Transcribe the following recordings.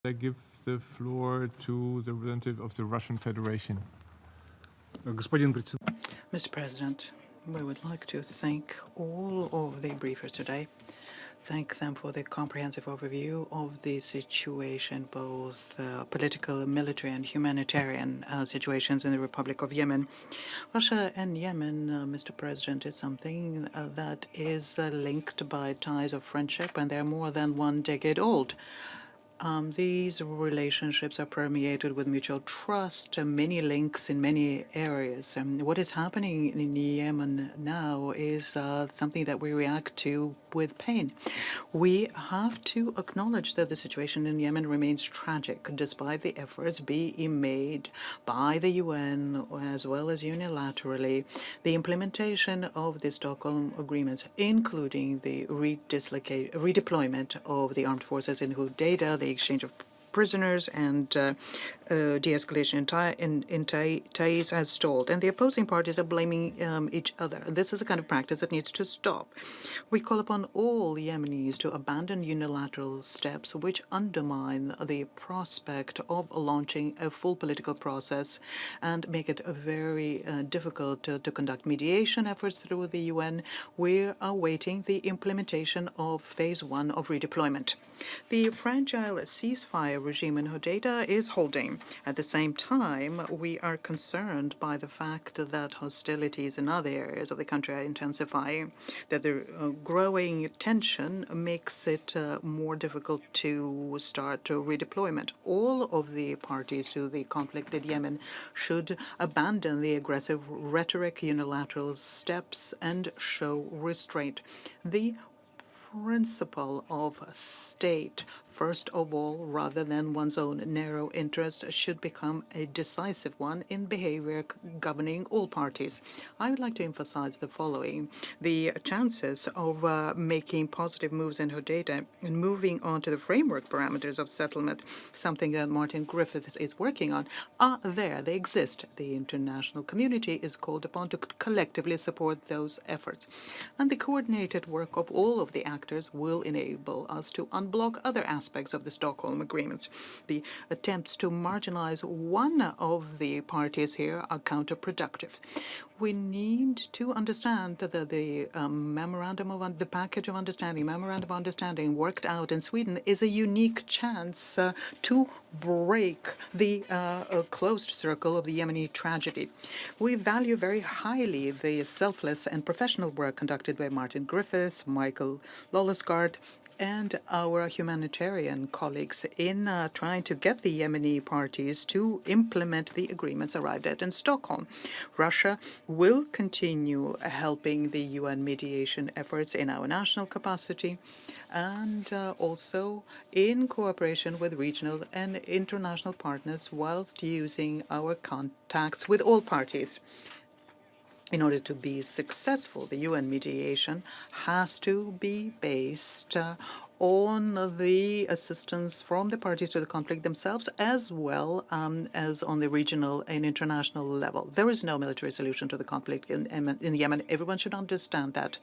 I give the floor to the representative of the Russian Federation. Mr. President, we would like to thank all of the briefers today. Thank them for the comprehensive overview of the situation, both political, military, and humanitarian situations in the Republic of Yemen. Russia and Yemen, Mr. President, is something that is linked by ties of friendship, and they're more than 1 decade old. These relationships are permeated with mutual trust, many links in many areas. What is happening in Yemen now is something that we react to with pain. We have to acknowledge that the situation in Yemen remains tragic, despite the efforts being made by the UN as well as unilaterally. The implementation of the Stockholm agreements, including the redeployment of the armed forces in Hudaydah, the exchange of prisoners and de-escalation in Taiz has stalled, and the opposing parties are blaming each other. This is a kind of practice that needs to stop. We call upon all Yemenis to abandon unilateral steps which undermine the prospect of launching a full political process and make it very difficult to conduct mediation efforts through the UN. We are awaiting the implementation of phase 1 of redeployment. The fragile ceasefire regime in Hudaydah is holding. At the same time, we are concerned by the fact that hostilities in other areas of the country are intensifying, that the growing tension makes it more difficult to start redeployment. All of the parties to the conflict in Yemen should abandon the aggressive rhetoric, unilateral steps, and show restraint. The principle of state, first of all, rather than one's own narrow interest, should become a decisive one in behavior governing all parties. I would like to emphasize the following. The chances of making positive moves in Hudaydah and moving on to the framework parameters of settlement, something that Martin Griffiths is working on, are there. They exist. The international community is called upon to collectively support those efforts. And the coordinated work of all of the actors will enable us to unblock other aspects of the Stockholm agreements. The attempts to marginalize one of the parties here are counterproductive. We need to understand that the package of understanding, memorandum of understanding worked out in Sweden is a unique chance to break the closed circle of the Yemeni tragedy. We value very highly the selfless and professional work conducted by Martin Griffiths, Michael Lollesgaard, and our humanitarian colleagues in trying to get the Yemeni parties to implement the agreements arrived at in Stockholm. Russia will continue helping the UN mediation efforts in our national capacity and also in cooperation with regional and international partners whilst using our contacts with all parties. In order to be successful, the UN mediation has to be based on the assistance from the parties to the conflict themselves, as well as on the regional and international level. There is no military solution to the conflict in Yemen. Everyone should understand that.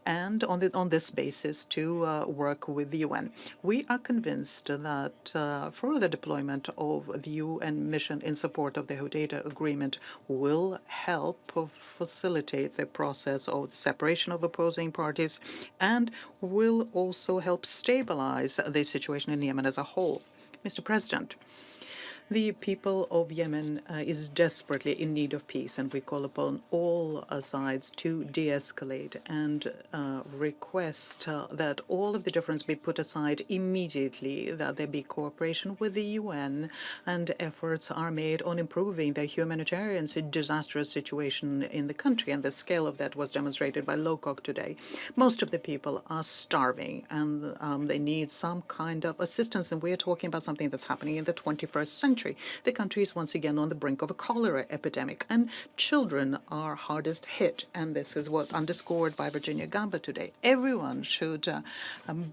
And on this basis to work with the UN. We are convinced that further deployment of the UN mission in support of the Hudaydah Agreement will help facilitate the process of the separation of opposing parties and will also help stabilize the situation in Yemen as a whole. Mr. President, the people of Yemen is desperately in need of peace, and we call upon all sides to de-escalate and request that all of the difference be put aside immediately, that there be cooperation with the UN, and efforts are made on improving the humanitarian disastrous situation in the country, and the scale of that was demonstrated by Lowcock today. Most of the people are starving, and they need some kind of assistance, and we are talking about something that's happening in the 21st century. country. The country is once again on the brink of a cholera epidemic, and children are hardest hit. And this is what underscored by Virginia Gamba today. Everyone should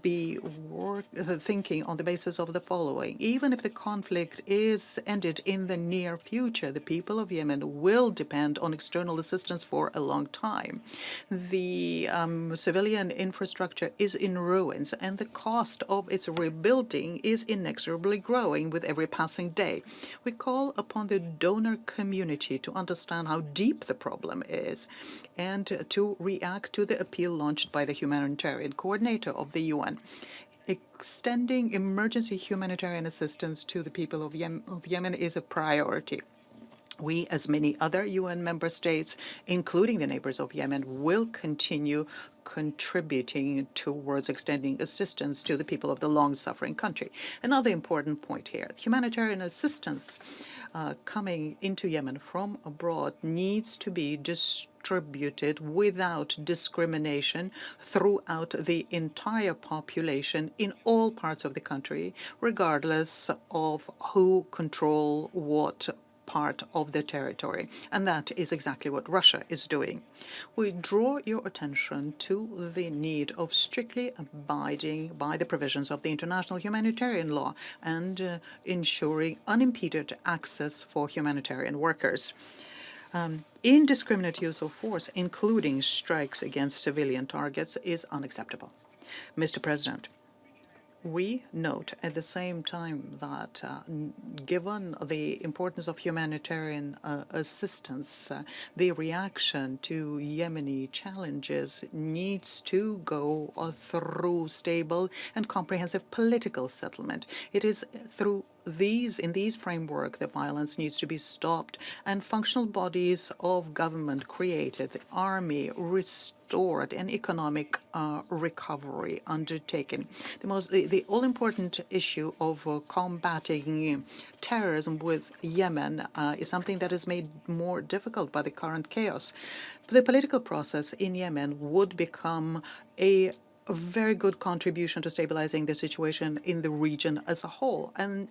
be thinking on the basis of the following. Even if the conflict is ended in the near future, the people of Yemen will depend on external assistance for a long time. The civilian infrastructure is in ruins, and the cost of its rebuilding is inexorably growing with every passing day. We call upon the donor community to understand how deep the problem is and to react to the appeal launched by the humanitarian coordinator of the UN. Extending emergency humanitarian assistance to the people of Yemen is a priority. We, as many other UN member states, including the neighbors of Yemen, will continue contributing towards extending assistance to the people of the long-suffering country. Another important point here, humanitarian assistance coming into Yemen from abroad needs to be distributed without discrimination throughout the entire population in all parts of the country, regardless of who control what part of the territory. And that is exactly what Russia is doing. We draw your attention to the need of strictly abiding by the provisions of the international humanitarian law and ensuring unimpeded access for humanitarian workers. Indiscriminate use of force, including strikes against civilian targets, is unacceptable. Mr. President, we note at the same time that given the importance of humanitarian assistance, the reaction to Yemeni challenges needs to go through stable and comprehensive political settlement. It is through in these framework, the violence needs to be stopped and functional bodies of government created, the army restored, and economic recovery undertaken. The all-important issue of combating terrorism with Yemen is something that is made more difficult by the current chaos. The political process in Yemen would become a very good contribution to stabilizing the situation in the region as a whole. And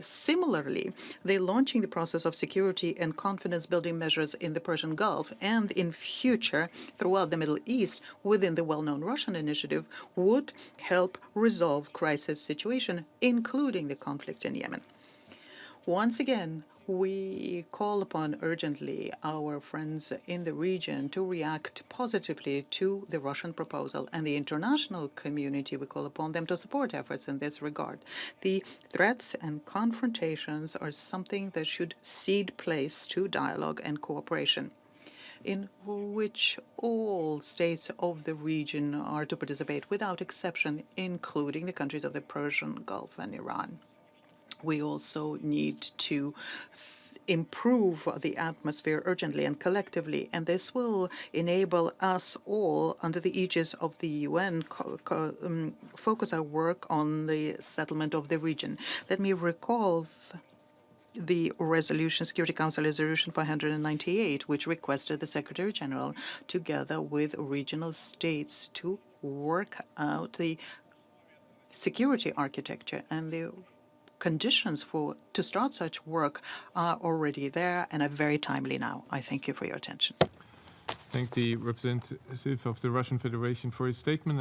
similarly, they're launching the process of security and confidence-building measures in the Persian Gulf and in future throughout the Middle East within the well-known Russian initiative would help resolve crisis situation, including the conflict in Yemen. Once again, we call upon urgently our friends in the region to react positively to the Russian proposal, and the international community, we call upon them to support efforts in this regard. The threats and confrontations are something that should cede place to dialogue and cooperation, in which all states of the region are to participate without exception, including the countries of the Persian Gulf and Iran. We also need to improve the atmosphere urgently and collectively, and this will enable us all, under the aegis of the UN, focus our work on the settlement of the region. Let me recall the resolution, Security Council Resolution 598, which requested the Secretary General, together with regional states, to work out the security architecture, and the conditions to start such work are already there and are very timely now. I thank you for your attention. Thank the representative of the Russian Federation for his statement.